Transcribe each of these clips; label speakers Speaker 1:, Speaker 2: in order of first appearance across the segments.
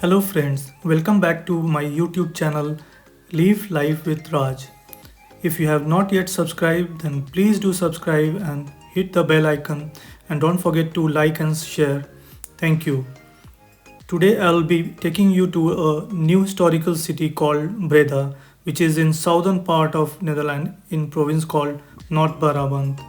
Speaker 1: Hello friends, welcome back to my YouTube channel Live Life with Raj. If you have not yet subscribed, then please do subscribe and hit the bell icon and don't forget to like and share. Thank you. Today I'll be taking you to a new historical city called Breda, which is in southern part of Netherlands in province called North Brabant.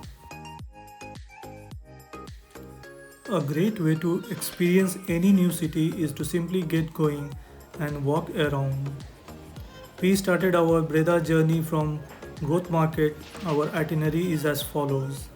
Speaker 1: A great way to experience any new city is to simply get going and walk around. We started our Breda journey from Growth Market. Our itinerary is as follows.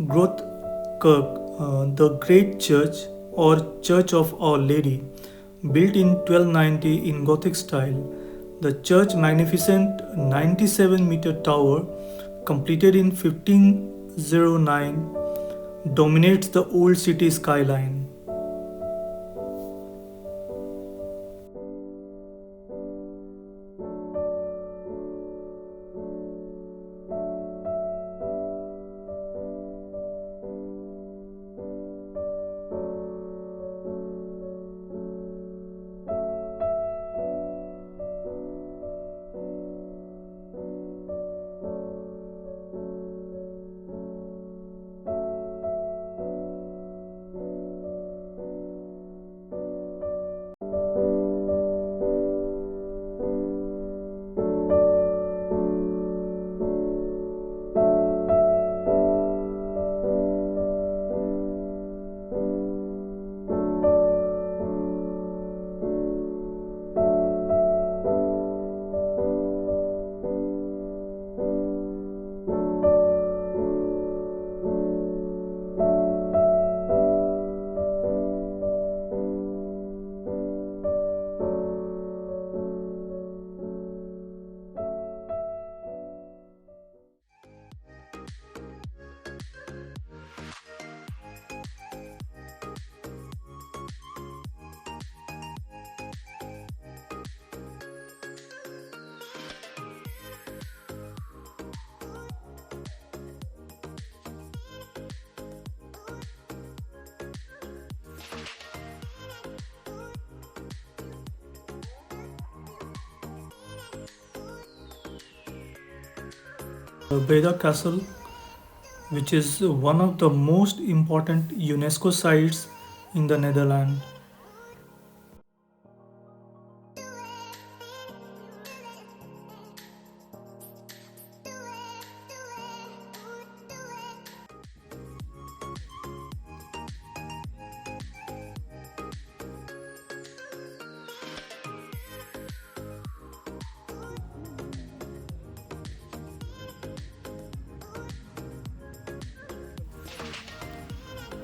Speaker 1: Growth Kirk, the Great Church or Church of Our Lady, built in 1290 in Gothic style. The church magnificent 97-meter tower, completed in 1509, dominates the old city skyline. Breda Castle, which is one of the most important UNESCO sites in the Netherlands.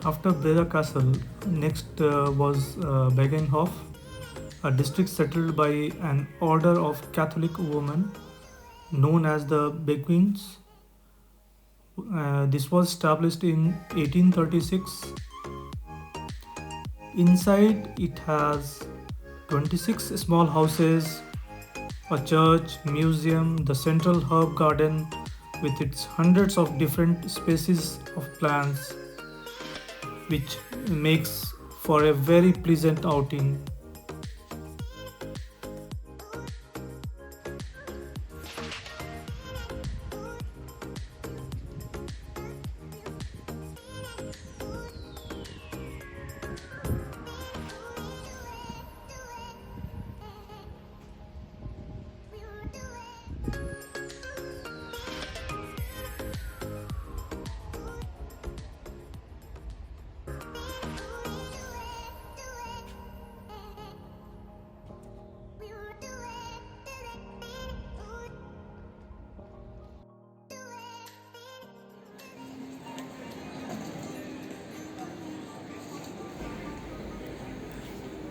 Speaker 1: After Breda Castle, next was Begenhof, a district settled by an order of Catholic women known as the Beguines. This was established in 1836. Inside, it has 26 small houses, a church, museum, the central herb garden with its hundreds of different species of plants, which makes for a very pleasant outing.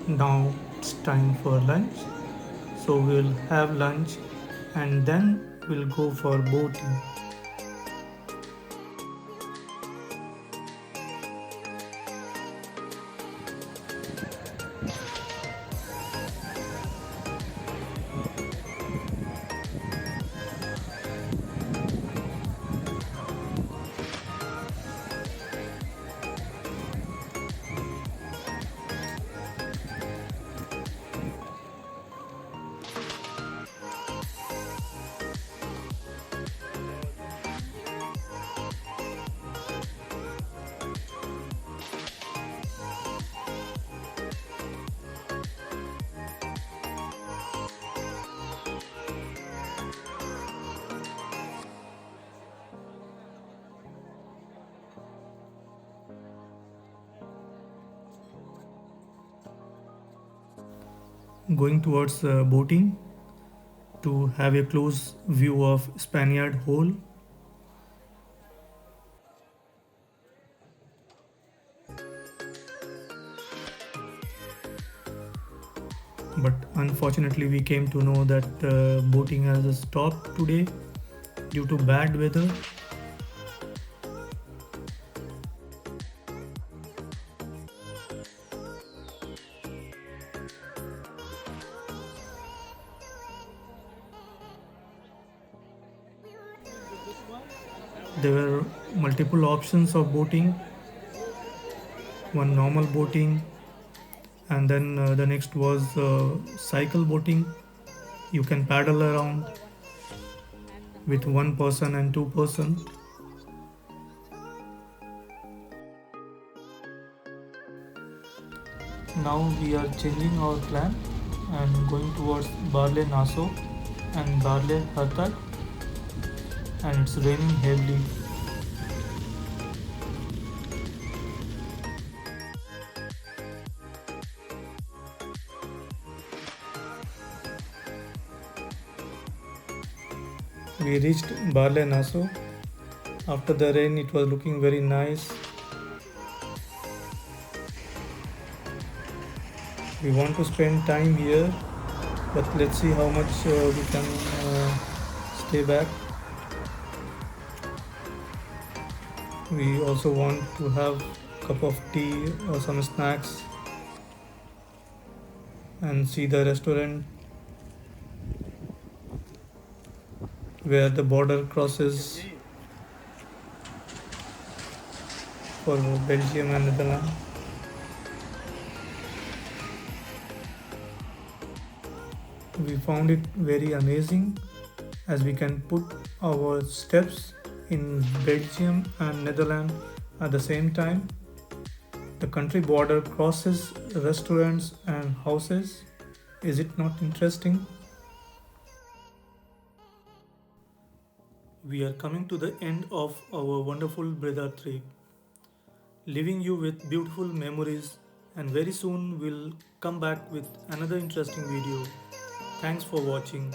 Speaker 1: Now it's time for lunch. So we'll have lunch and then we'll go for boating. going towards boating to have a close view of Spaniard Hole. But unfortunately, we came to know that boating has stopped today due to bad weather. There were multiple options of boating, one normal boating, and then the next was cycle boating. You can paddle around with one person and two-person. Now we are changing our plan and going towards Barle Naso and Barle Hartak, and it's raining heavily. We reached Barle Naso. After the rain, it was looking very nice. We want to spend time here, but let's see how much we can stay back. We also want to have a cup of tea or some snacks and see the restaurant where the border crosses for Belgium and Netherlands. We found it very amazing as we can put our steps in Belgium and Netherlands at the same time. The country border crosses restaurants and houses. Is it not interesting? We are coming to the end of our wonderful Breda trip, leaving you with beautiful memories, and very soon we'll come back with another interesting video. Thanks for watching.